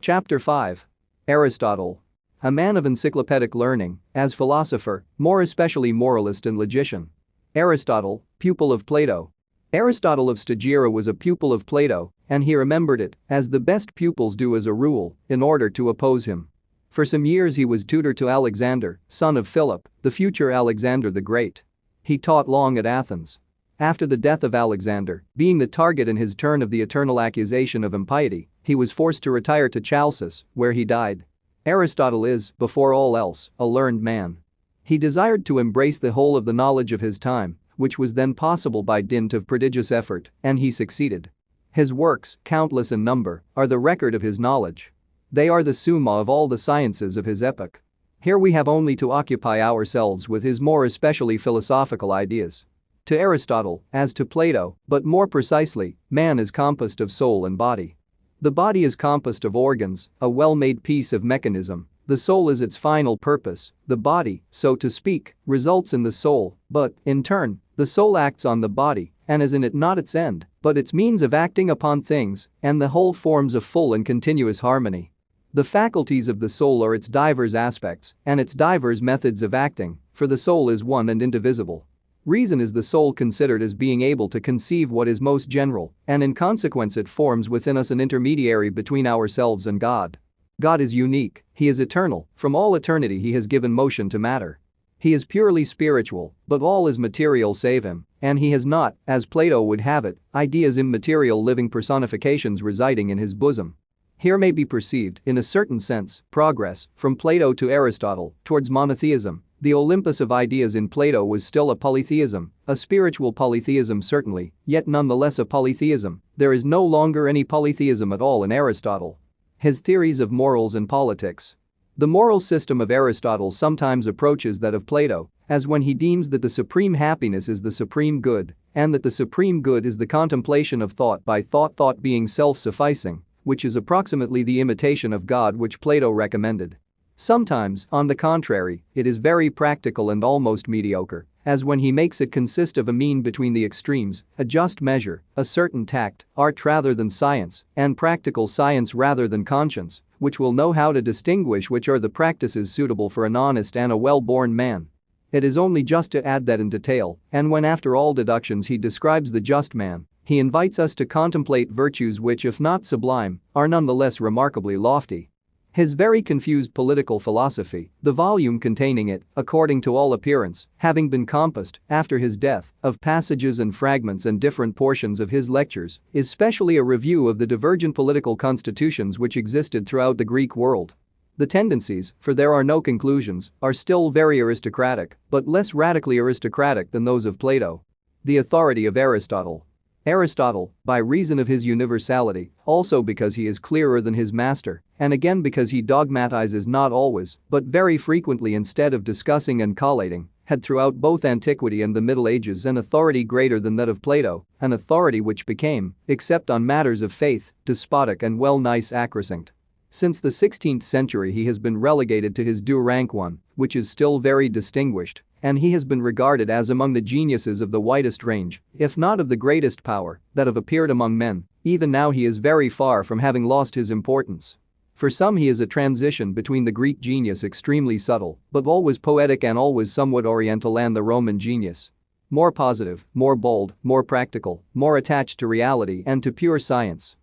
Chapter 5. Aristotle. A man of encyclopedic learning, as philosopher, more especially moralist and logician. Aristotle, pupil of Plato. Aristotle of Stagira was a pupil of Plato, and he remembered it, as the best pupils do as a rule, in order to oppose him. For some years he was tutor to Alexander, son of Philip, the future Alexander the Great. He taught long at Athens. After the death of Alexander, being the target in his turn of the eternal accusation of impiety, he was forced to retire to Chalcis, where he died. Aristotle is, before all else, a learned man. He desired to embrace the whole of the knowledge of his time, which was then possible by dint of prodigious effort, and he succeeded. His works, countless in number, are the record of his knowledge. They are the summa of all the sciences of his epoch. Here we have only to occupy ourselves with his more especially philosophical ideas. To Aristotle, as to Plato, but more precisely, man is composed of soul and body. The body is composed of organs, a well-made piece of mechanism. The soul is its final purpose. The body, so to speak, results in the soul, but, in turn, the soul acts on the body and is in it not its end, but its means of acting upon things, and the whole forms a full and continuous harmony. The faculties of the soul are its divers aspects and its divers methods of acting, for the soul is one and indivisible. Reason is the soul considered as being able to conceive what is most general, and in consequence it forms within us an intermediary between ourselves and God. God is unique, he is eternal, from all eternity he has given motion to matter. He is purely spiritual, but all is material save him, and he has not, as Plato would have it, ideas immaterial living personifications residing in his bosom. Here may be perceived, in a certain sense, progress, from Plato to Aristotle, towards monotheism. The Olympus of ideas in Plato was still a polytheism, a spiritual polytheism certainly, yet nonetheless a polytheism. There is no longer any polytheism at all in Aristotle. His theories of morals and politics. The moral system of Aristotle sometimes approaches that of Plato, as when he deems that the supreme happiness is the supreme good, and that the supreme good is the contemplation of thought by thought being self-sufficing, which is approximately the imitation of God which Plato recommended. Sometimes, on the contrary, it is very practical and almost mediocre, as when he makes it consist of a mean between the extremes, a just measure, a certain tact, art rather than science, and practical science rather than conscience, which will know how to distinguish which are the practices suitable for an honest and a well-born man. It is only just to add that in detail, and when after all deductions he describes the just man, he invites us to contemplate virtues which, if not sublime, are nonetheless remarkably lofty. His very confused political philosophy, the volume containing it, according to all appearance, having been composed, after his death, of passages and fragments and different portions of his lectures, is specially a review of the divergent political constitutions which existed throughout the Greek world. The tendencies, for there are no conclusions, are still very aristocratic, but less radically aristocratic than those of Plato. The authority of Aristotle. Aristotle, by reason of his universality, also because he is clearer than his master, and again because he dogmatizes not always, but very frequently instead of discussing and collating, had throughout both antiquity and the Middle Ages an authority greater than that of Plato, an authority which became, except on matters of faith, despotic and well-nigh sacrosanct. Since the 16th century he has been relegated to his due rank one, which is still very distinguished, and he has been regarded as among the geniuses of the widest range, if not of the greatest power, that have appeared among men. Even now he is very far from having lost his importance. For some he is a transition between the Greek genius extremely subtle, but always poetic and always somewhat oriental and the Roman genius. More positive, more bold, more practical, more attached to reality and to pure science.